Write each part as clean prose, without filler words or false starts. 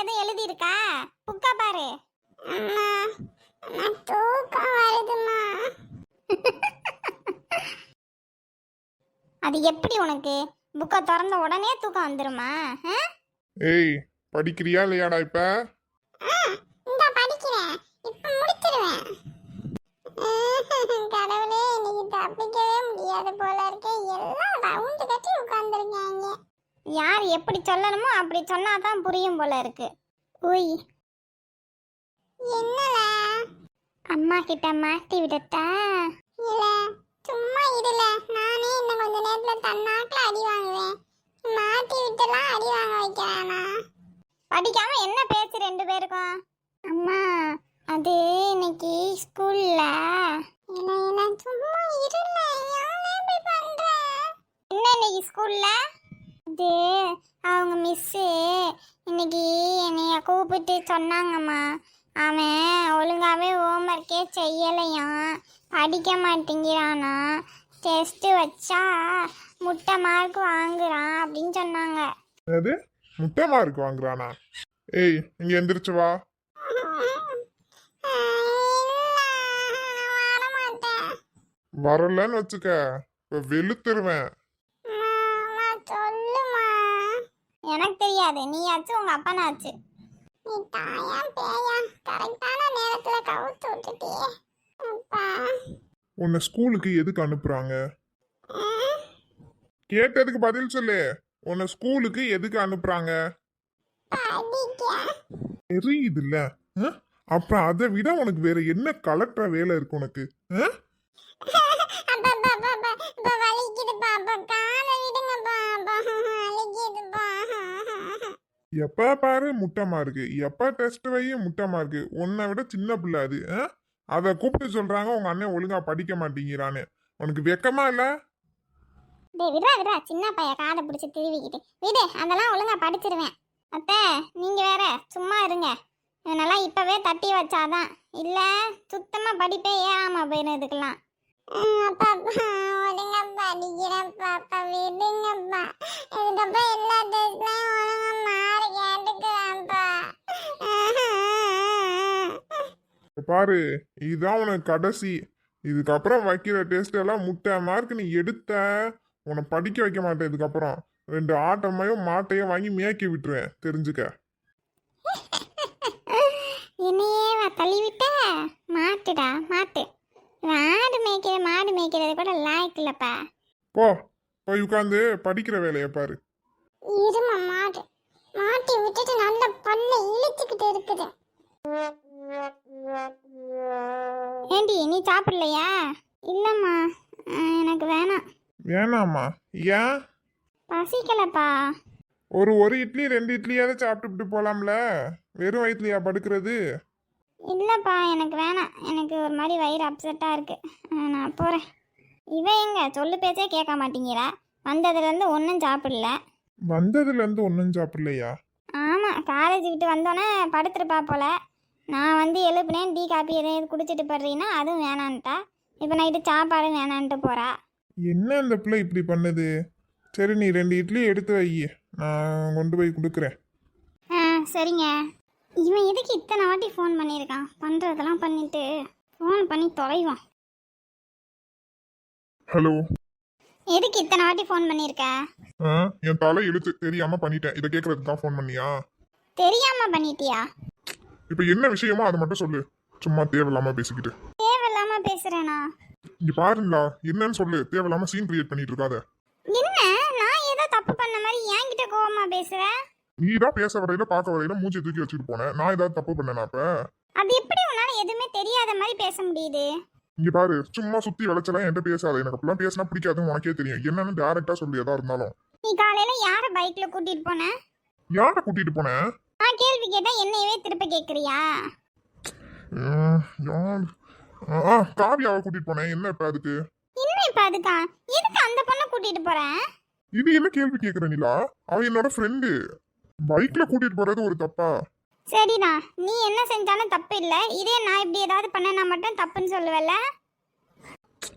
எதுவும் எழுதி இருக்கா? புக்கா பாரு. அம்மா நான் தூக்கம் வருதுமா. அது எப்படி உனக்கு புக்கை திறந்த உடனே தூக்கம் வந்துருமா? ஏய், படிக்கிறியா இல்லையாடா இப்ப? இந்த படிக்கிறேன், இப்ப முடிச்சிருவேன். கடவுளே, இன்னைக்கு தப்பிக்கவே முடியாது போல இருக்கே. எல்லாம் ரவுண்டு கட்டி உட்கார்ந்துருக்காங்க. யார் எப்படி சொல்லணுமோ அப்படி சொன்னாதான் புரியும் போல இருக்கு. ஓய், என்னல? அம்மா கிட்ட மாட்டி விடட்டா? இல்ல, சும்மா இருல. நானே இன்னும் கொஞ்ச நேரத்துல தன்னாக்குல அடி வாங்குவேன். மாட்டி விட்டுலாம் அடி வாங்க வைக்கிறானா? படிக்காம என்ன பேச்சு ரெண்டு பேருக்கும்? அம்மா, அது இன்னைக்கு ஸ்கூல்ல. இல்ல சும்மா இருல. ஏன் இப்படி பண்ற? என்ன இன்னைக்கு ஸ்கூல்ல? அது அவங்க மிஸ்ஸு இன்னைக்கு என்னைய கூப்பிட்டு சொன்னாங்கம்மா, அவன் ஒழுங்காவே ஹோம்ஒர்க்கே செய்யலையாம், படிக்க மாட்டேங்கிறானா, டெஸ்ட்டு வச்சா முட்டை மார்க் வாங்குறான் அப்படின்னு சொன்னாங்க. அது முட்டை மார்க் வாங்குறானா? ஏய், இங்க எந்திரிச்சு வா. வரலன்னு வச்சுக்க, இப்ப வெளுத்துருவேன். எனக்கு தெரியாது, நீயாச்சு உங்க அப்பனாச்சு. நீ தாயா பேயா கரெக்டான நேரத்துல கவுத்து விட்டுட்டியே. அப்பா, உன்னை ஸ்கூலுக்கு எதுக்கு அனுப்புறாங்க? கேட்டதுக்கு பதில் சொல்லு. உன்னை ஸ்கூலுக்கு எதுக்கு அனுப்புறாங்க? படிக்க. தெரியுதுல்ல. அப்புறம் அதை விட உனக்கு வேற என்ன கலெக்டர் வேலை இருக்கு உனக்கு? எப்ப பாரு முட்டை மார்க்கு, எப்ப டெஸ்ட் வை முட்டை மார்க்கு. உன்னை விட சின்ன பிள்ளை அது. அதை கூப்பிட்டு சொல்றாங்க உங்க அண்ணன் ஒழுங்கா படிக்க மாட்டேங்கிறான்னு. உனக்கு வெக்கமா இல்ல? டேய் விட்றா விட்றா, சின்ன பையன் காதை பிடிச்சி திருவிக்கிட்டு விடு, அதெல்லாம் ஒழுங்கா படிச்சிருவேன். அத்தை, நீங்க வேற சும்மா இருங்க. இதனெல்லாம் இப்பவே தட்டி வச்சாதான், இல்ல சுத்தமா படிப்பே ஏறாம போயிடும் இதுக்கெல்லாம். அப்பா ஒழுங்கா படிக்கிறேன் பாப்பா, விடுங்கப்பா. இதுக்கப்புறம் எல்லா டெஸ்ட்லயும் ஒழுங்கா மாறி கேட்டுக்கிறேன்ப்பா. பாரு, இதுதான் உனக்கு கடைசி. இதுக்கப்புறம் வைக்கிற டெஸ்ட் எல்லாம் முட்டை மார்க் நீ எடுத்த, உன்னை படிக்க வைக்க மாட்டேன். இதுக்கப்புறம் 2 ஆட்டமையும் மாட்டையும் வாங்கி மேய்க்க விட்டுருவேன், தெரிஞ்சுக்க. என்னையே தள்ளி விட்ட மாட்டுடா மாட்டு. மாடு மேய்க்கிறது கூட லாய்க்கு இல்லப்பா. போ, போய் உட்காந்து படிக்கிற வேலையை பாரு. இருமா, மாட்டி விட்டுட்டு நல்ல பல்ல இழுத்துக்கிட்டு இருக்குது. ஏண்டி நீ சாப்பிடலையா? இல்லம்மா, எனக்கு வேணாம். வேணாமா? ஏன்? பசிக்கலப்பா. ஒரு இட்லி 2 இட்லியாவது சாப்பிட்டுட்டு போலாம்ல. வெறும் வயிற்றுலையா படுக்கிறது? இல்லப்பா, எனக்கு வேணாம். எனக்கு ஒரு மாதிரி வயிறு அப்செட்டாக இருக்கு. நான் போகிறேன். இவ எங்க சொல்லு பேச்சே கேட்க மாட்டேங்கிறா. வந்ததுலேருந்து ஒன்றும் சாப்பிடல. வந்ததுலேருந்து ஒன்றும் சாப்பிடலையா? ஆமாம், காலேஜ் விட்டு வந்தோன்னே படுத்துருப்பா போல. நான் வந்து எழுப்புனேன், டீ காப்பி எதையும் குடிச்சிட்டு போடுறீன்னா அதுவும் வேணான்ட்டா. இப்போ நைட்டு சாப்பாடு வேணான்ட்டு போகிறா. என்ன அந்த பிள்ளை இப்படி பண்ணுது? சரி, நீ 2 இட்லி எடுத்து வை, நான் கொண்டு போய் கொடுக்குறேன். சரிங்க. இவன் எதுக்கு இத்தனை வாட்டி ஃபோன் பண்ணியிருக்கான்? பண்ணுறதெல்லாம் பண்ணிட்டு ஃபோன் பண்ணி தொலைவான். ஹலோ. எதுக்கு இத்தனை வாட்டி ஃபோன் பண்ணியிருக்க? என் தலை எழுத்து தெரியாம பண்ணிட்டேன். இதை கேட்கறதுக்கு தான் ஃபோன் பண்ணியா? தெரியாம பண்ணிட்டியா? இப்போ என்ன விஷயமோ அதை மட்டும் சொல்லு. சும்மா தேவையில்லாம பேசிக்கிட்டு. தேவையில்லாம பேசுறேனா? இங்க பாருங்களா, என்னன்னு சொல்லு. தேவையில்லாம சீன் கிரியேட் பண்ணிட்டு இருக்காத. என்ன, நான் ஏதோ தப்பு பண்ண மாதிரி என்கிட்ட கோவமா பேசுற? நீ தான் பேச வரையில பார்க்க வரையில மூஞ்சி தூக்கி வச்சுட்டு போனேன். நான் ஏதாவது தப்பு பண்ணேனா? அப்ப அது எப்படி உன்னால எதுவுமே தெரியாத மாதிரி பேச முடியுது? இங்க பாரு, சும்மா சுத்தி வளைச்சலாம் என்கிட்ட பேசாத. எனக்கு அப்படிலாம் பேசினா பிடிக்காதுன்னு உனக்கே தெரியும். என்னன்னு டைரக்டா சொல்லு எதா இருந்தாலும். நீ காலையில யார பைக்ல கூட்டிட்டு போன? யார கூட்டிட்டு போனேன்? நான் கேள்வி கேட்டா என்னையவே திருப்ப கேக்குறியா? காவியாவை கூட்டிட்டு போனேன். என்ன இப்ப அதுக்கு? என்ன இப்ப அதுக்கா? எதுக்கு அந்த பொண்ணை கூட்டிட்டு போறேன்? இது என்ன கேள்வி கேக்குற நிலா? அவ என்னோட ஃப்ரெண்டு. பைக்ல கூட்டிட்டு போறது ஒரு தப்பா? சரிடா, நீ என்ன செஞ்சாலும் தப்பு இல்ல. இதே நான் இப்படி ஏதாவது பண்ணனா மட்டும் தப்புன்னு சொல்லுவல.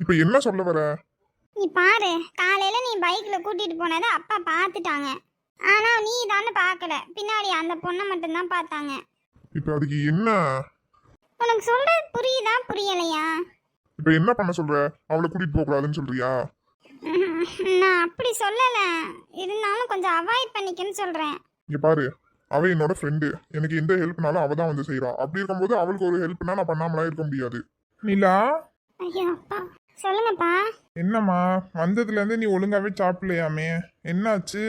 இப்ப என்ன சொல்ல வர? நீ பாரு, காலையில நீ பைக்ல கூட்டிட்டு போனதை அப்பா பார்த்துட்டாங்க. ஆனா நீ தானே பார்க்கல, பின்னாடி அந்த பொண்ணை மட்டும்தான் பார்த்தாங்க. இப்போ அதுக்கு என்ன? உனக்கு சொல்றது புரியுதா புரியலையா? இப்போ என்ன பண்ண சொல்ற? அவளை கூட்டிட்டு போக கூடாதுன்னு சொல்றியா? நான் அப்படி சொல்லல, இருந்தாலும் கொஞ்சம் அவாய்ட் பண்ணிக்கன்னு சொல்றேன். இங்க பாரு, அவ என்னோட ஃப்ரெண்டு. எனக்கு எந்த ஹெல்ப்னாலும் அவ தான் வந்து செய்யறா. அப்படி இருக்கும்போது அவளுக்கு ஒரு ஹெல்ப்னா நான் பண்ணாமலாம் இருக்க முடியாது. நிலா, ஐயோ அப்பா, சொல்லுங்கப்பா. என்னம்மா வந்ததுல இருந்து நீ ஒழுங்காவே சாப்பிடலையாமே, என்னாச்சு?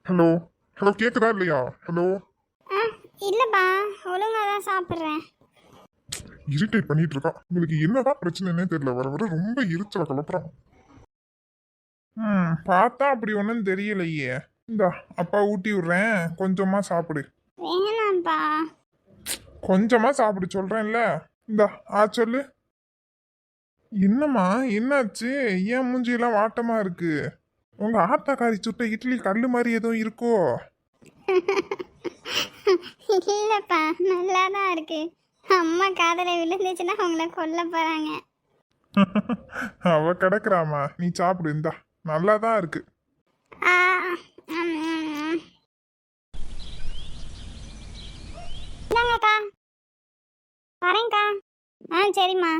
ஹலோ ஹலோ, கேக்குதா இல்லையா? ஹலோ. இல்லப்பா, ஒழுங்கா தான் சாப்பிட்றேன். இரிட்டேட் பண்ணிட்டு இருக்கா. உங்களுக்கு என்னதான் பிரச்சனைன்னே தெரியல. வர வர ரொம்ப எரிச்சல கலப்புறான். பார்த்தா அப்படி ஒன்றும் தெரியலையே. இந்தா அப்பா ஊட்டி விடுறேன், கொஞ்சமா சாப்பிடு. வேணாம்ப்பா. கொஞ்சமா சாப்பிடு சொல்றேன்ல. இந்தா சொல்லு. என்னம்மா என்னாச்சு? ஏன் மூஞ்சியெல்லாம் வாட்டமா இருக்கு? உங்க ஆத்தாக்காரி சுட்ட இட்லி கல்லு மாதிரி எதுவும் இருக்கோ? இல்லப்பா, நல்லா தான் இருக்கு. அம்மா காதல விழுந்துச்சுன்னா அவங்கள கொல்ல போறாங்க. அவ கிடக்குறாமா, நீ சாப்பிடு. இந்தா நல்லா தான் இருக்கு. ஆ, ம், ம். இந்தாங்கக்கா, வரேங்க்கா. சரிம்மா.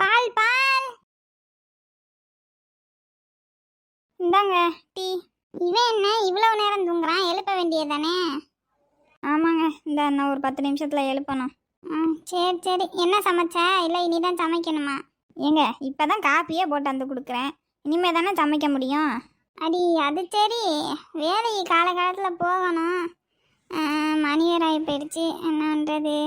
பால் பால் இந்தாங்க டீ. இவன் என்ன இவ்வளவு நேரம் தூங்குறான்? எழுப்ப வேண்டியதானே? ஆமாங்க, இந்த நான் ஒரு 10 நிமிஷத்தில் எழுப்பணும். சரி சரி. என்ன சமைச்ச? இல்லை இனிதான் சமைக்கணுமா? ஏங்க இப்போதான் காப்பியே போட்டு வந்து கொடுக்குறேன், இனிமே தானே சமைக்க முடியும். அடி அது சரி, வேலைக்கு காலகாலத்தில் போகணும். மணி வேற ஆகி போயிடுச்சு, என்னன்றது.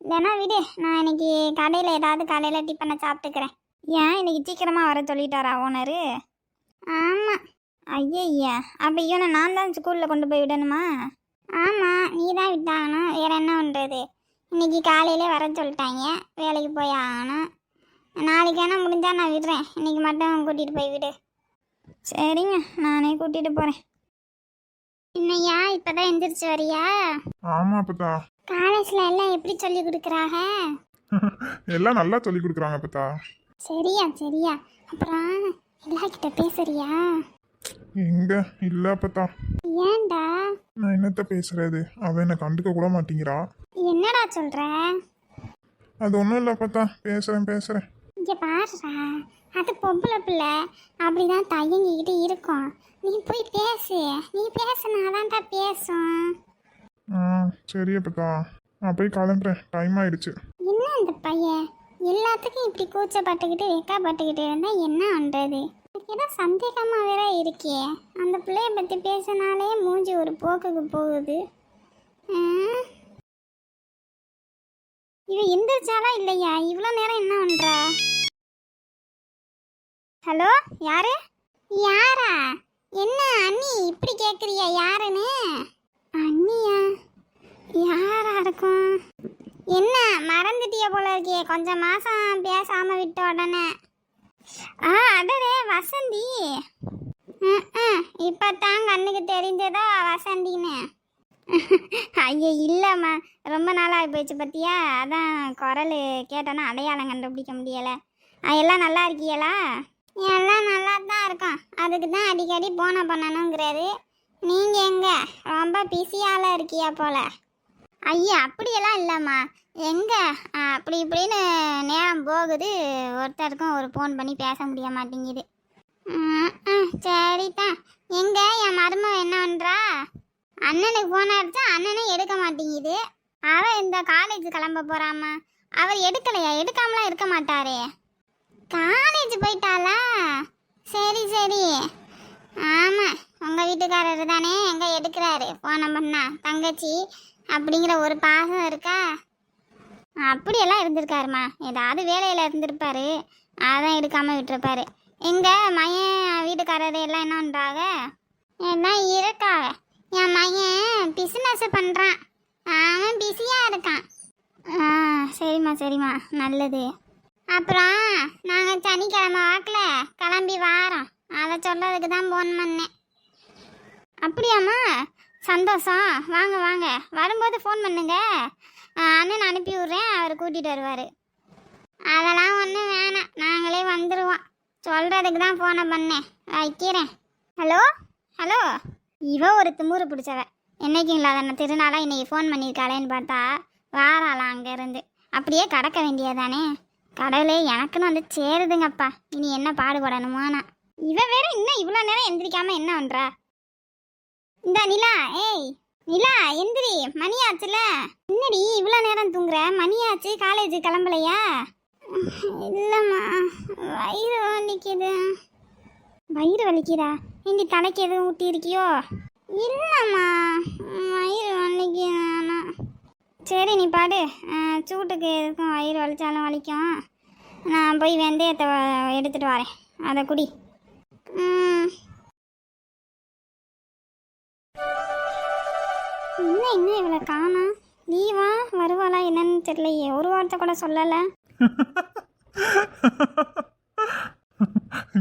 இல்லைன்னா விடு, நான் இன்னைக்கு கடையில் ஏதாவது காலையில் டிஃபனை சாப்பிட்டுக்கிறேன். ஏன் இன்னைக்கு சீக்கிரமாக வர சொல்லிட்டாரா ஓனரு? ஆமாம். ஐயா, அப்போ இவனை நான் தான் ஸ்கூலில் கொண்டு போய் விடணுமா? ஆமாம், நீ தான் விட்டாகணும், வேறு என்ன பண்ணுறது. இன்றைக்கி காலையிலே வர சொல்லிட்டாங்க, வேலைக்கு போய் ஆகணும். நாளைக்கு வேணால் முடிஞ்சால் நான் விடுறேன், இன்றைக்கி மட்டும் கூட்டிகிட்டு போய் விடு. சரிங்க, நானே கூட்டிகிட்டு போகிறேன். என்னையா இப்போ தான் எந்திரிச்சு வரியா? ஆமா அப்பதா. காலேஜில் எல்லாம் எப்படி சொல்லி கொடுக்குறாங்க? எல்லாம் நல்லா சொல்லி கொடுக்குறாங்க அப்பதா. சரியா சரியா. அப்புறம் எல்லார்கிட்ட பேசுறியா? எங்க இல்ல அப்பதா. ஏன்டா? நான் என்னத்த பேசுறது, அவ என்ன கண்டுக்க கூட மாட்டேங்கிறா. என்னடா சொல்ற? அது ஒன்றும் இல்லை அப்பதா, பேசுறேன். இங்க பாருடா, அது பொம்பளை பிள்ளை, அப்படிதான் தயங்கிக்கிட்டு இருக்கும். நீ போய் பேசு, நீ பேசுனாதான்டா பேசும். சரி அப்பதா, நான் போய் கிளம்புறேன், டைம் ஆயிடுச்சு. என்ன அந்த பையன் எல்லாத்துக்கும் இப்படி கூச்சப்பட்டுக்கிட்டு வெக்கப்பட்டுக்கிட்டு இருந்தா என்ன பண்றது? ஏதோ சந்தேகமா வேற இருக்கே. அந்த பிள்ளைய பத்தி பேசினாலே மூஞ்சி ஒரு போக்குக்கு போகுது. இவ எந்திரிச்சாலா இல்லையா? இவ்வளோ நேரம் என்ன பண்றா? ஹலோ, யாரு? யாரா? என்ன அண்ணி இப்படி கேட்குறியா யாருன்னு? அண்ணியா? யாரா இருக்கும்? என்ன மறந்துட்டிய போல இருக்கே, கொஞ்சம் மாசம் பேசாம விட்ட உடனே. அடரே வசந்தி. இப்பதான் கண்ணுக்கு தெரிஞ்சதோ வசந்தின்னு. ஐயா இல்லைம்மா, ரொம்ப நாளாகி போயிடுச்சு பத்தியா, அதான் குரல் கேட்டோன்னா அடையாளம் கண்டுபிடிக்க முடியலை. எல்லாம் நல்லா இருக்கியலா? எல்லாம் நல்லா தான் இருக்கோம், அதுக்கு தான் அடிக்கடி போன பண்ணணுங்கிறது. நீங்கள் எங்கே ரொம்ப பிஸியால இருக்கியா போல? ஐயா அப்படியெல்லாம் இல்லைம்மா, எங்கே அப்படி இப்படின்னு நேரம் போகுது, ஒருத்தருக்கும் ஒரு ஃபோன் பண்ணி பேச முடிய மாட்டேங்குது. சரிதான். எங்கே என் மருமக என்ன பண்ணுறா? அண்ணனுக்கு ஃபோன் அடிச்சா அண்ணனே எடுக்க மாட்டேங்குது. அவள் இந்த காலேஜ் கிளம்ப போகிறாம்மா. அவர் எடுக்கலையா? எடுக்காமலாம் இருக்க மாட்டாரே. காலேஜ் போயிட்டாளா? சரி சரி. ஆமாம், உங்கள் வீட்டுக்காரர் தானே எங்கே எடுக்கிறாரு ஃபோனை பண்ணா. தங்கச்சி அப்படிங்கிற ஒரு பாசம் இருக்கா? அப்படியெல்லாம் இருந்திருக்காருமா, ஏதாவது வேலையில் இருந்திருப்பாரு, அதான் எடுக்காமல் விட்டுருப்பாரு. எங்கள் மையன் வீட்டுக்காரர் எல்லாம் என்ன பண்ணுறாங்க? எல்லாம் இருக்காங்க. என் மையன் பிஸ்னஸ் பண்ணுறான், அவன் பிஸியாக இருக்கான். சரிம்மா நல்லது. அப்புறம் நாங்கள் சனிக்கிழமை வாக்கில் கிளம்பி வாரோம், அதை சொல்கிறதுக்கு தான் ஃபோன் பண்ணேன். அப்படியாம்மா, சந்தோஷம். வாங்க வாங்க, வரும்போது ஃபோன் பண்ணுங்க, அண்ணன் அனுப்பி விட்றேன், அவர் கூட்டிகிட்டு வருவார். அதெல்லாம் ஒன்றும் வேணாம், நாங்களே வந்துடுவோம். சொல்கிறதுக்கு தான் ஃபோனை பண்ணேன், வைக்கிறேன். ஹலோ இவ ஒரு திமுறு பிடிச்சவ. என்னைக்கும் இல்லாத திருநாளாக இன்னைக்கு ஃபோன் பண்ணியிருக்காளேன்னு பார்த்தா வாராளாம் அங்கேருந்து. அப்படியே கடக்க வேண்டியதானே. கடவுளே, எனக்குன்னு வந்து சேருதுங்கப்பா. இனி என்ன பாடுபடணுமா நான். இவ வேற இன்னும் இவ்வளோ நேரம் எந்திரிக்காம என்ன பண்றா? இந்த நிலா, ஏய் நிலா எந்திரி, மணியாச்சுல. என்னடி இவ்வளோ நேரம் தூங்குற? மணியாச்சு, காலேஜ் கிளம்பலையா? இல்லம்மா, வயிறு வலிக்குது. வயிறு வலிக்குதா? இந்தி தலைக்கு எதுவும் ஊட்டி இருக்கியோ? இல்லம்மா, வயிறு வலிக்குது. சரி நீ பாடு. சூட்டுக்கு எதுக்கும் வயிறு வலிச்சாலும் வலிக்கும். நான் போய் வெந்தயத்தை எடுத்துட்டு வரேன், அதை குடி. இன்னும் இவ்வளோ காணோம். லீவா வருவாளா என்னன்னு தெரியலையே. ஒரு வார்த்தை கூட சொல்லலை.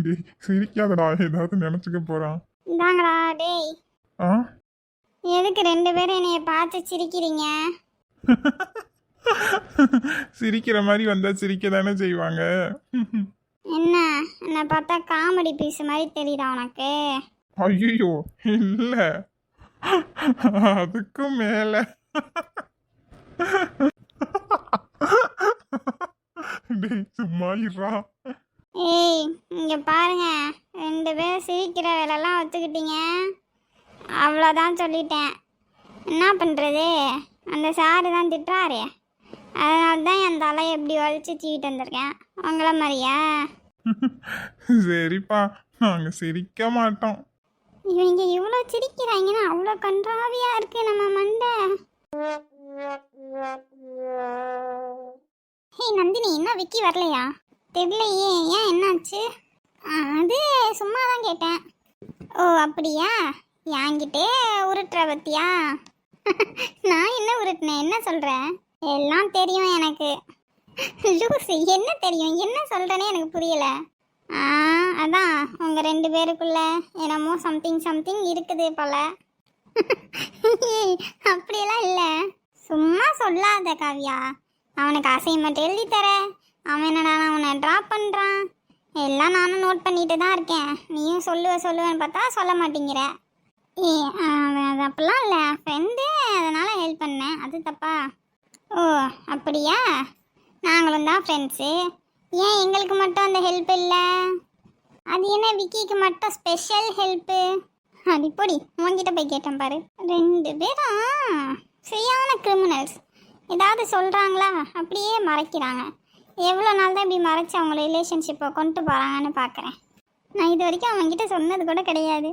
டேய் சிரிக்காதடா, ஏதாவது நினைச்சுக்க போறான். இந்தாங்களா. டேய், ஆ எதுக்கு 2 பேரும் என்னைய பார்த்து சிரிக்கிறீங்க? சிரிக்கிற மாதிரி வந்தா சிரிக்க தானே செய்வாங்க. என்ன என்னை பார்த்தா காமெடி பீஸ் மாதிரி தெரியுதா உனக்கு? ஐயோ இல்ல, அதுக்கும் மேல. டேய் சும்மா இருடா. ஏய் இங்க பாருங்க, 2 பேரும் சிரிக்கிற வேலைலாம் ஒத்துக்கிட்டீங்க, அவ்வளோதான் சொல்லிட்டேன். என்ன பண்ணுறது, அந்த சாரு தான் திட்டுறாரு. அதனால தான் என் தலையை எப்படி வலிச்சு சீக்கிட்டு வந்திருக்கேன். உங்கள மாதிரியா? சரிப்பா, நாங்க சிரிக்க மாட்டோம். இவங்க இவ்வளோ சிரிக்கிறாங்கன்னா அவ்வளோ கன்றாவியா இருக்கு நம்ம மண்டை. ஹே நந்தினி, இன்னும் விக்கி வரலையா? தெரியலையே, ஏன் என்னாச்சு? அது சும்மா தான் கேட்டேன். ஓ அப்படியா? என்கிட்டே உருட்டுற பத்தியா? நான் என்ன உருட்டினேன்? என்ன சொல்கிறேன்? எல்லாம் தெரியும் எனக்கு. லூசி, என்ன தெரியும்? என்ன சொல்கிறேனே எனக்கு புரியலை. அதான் உங்கள் 2 பேருக்குள்ள என்னமோ சம்திங் இருக்குது போல. அப்படியெல்லாம் இல்லை, சும்மா சொல்லாத காவியா. அவனுக்கு அசைன்மெண்ட் எழுதி தர, அவன் என்னடா அவனை ட்ராப் பண்ணுறான். எல்லாம் நானும் நோட் பண்ணிட்டு தான் இருக்கேன். நீயும் சொல்லுவேன்னு பார்த்தா சொல்ல மாட்டேங்கிற. அது அப்படிலாம் இல்லை, ஃப்ரெண்டு, அதனால் ஹெல்ப் பண்ணேன். அது தப்பா? ஓ அப்படியா? நாங்களும் தான் ஃப்ரெண்ட்ஸு. ஏன் எங்களுக்கு மட்டும் அந்த ஹெல்ப் இல்லை? அது என்ன விக்கிக்கு மட்டும் ஸ்பெஷல் ஹெல்ப்பு? அடிப்பொடி, உங்ககிட்ட போய் கேட்டேன் பாரு. 2 பேரும் சரியான கிரிமினல்ஸ். ஏதாவது சொல்கிறாங்களா அப்படியே மறைக்கிறாங்க. எவ்வளோ நாள் தான் இப்படி மறைச்சி அவங்க ரிலேஷன்ஷிப்பை கொண்டு போகிறாங்கன்னு பார்க்குறேன். நான் இது வரைக்கும் அவங்ககிட்ட சொன்னது கூட கிடையாது.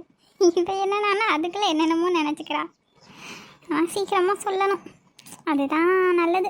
இப்போ என்னன்னா அதுக்குள்ளே என்னென்னமோ நினச்சிக்கிறா. நான் சீக்கிரமாக சொல்லணும், அதுதான் நல்லது.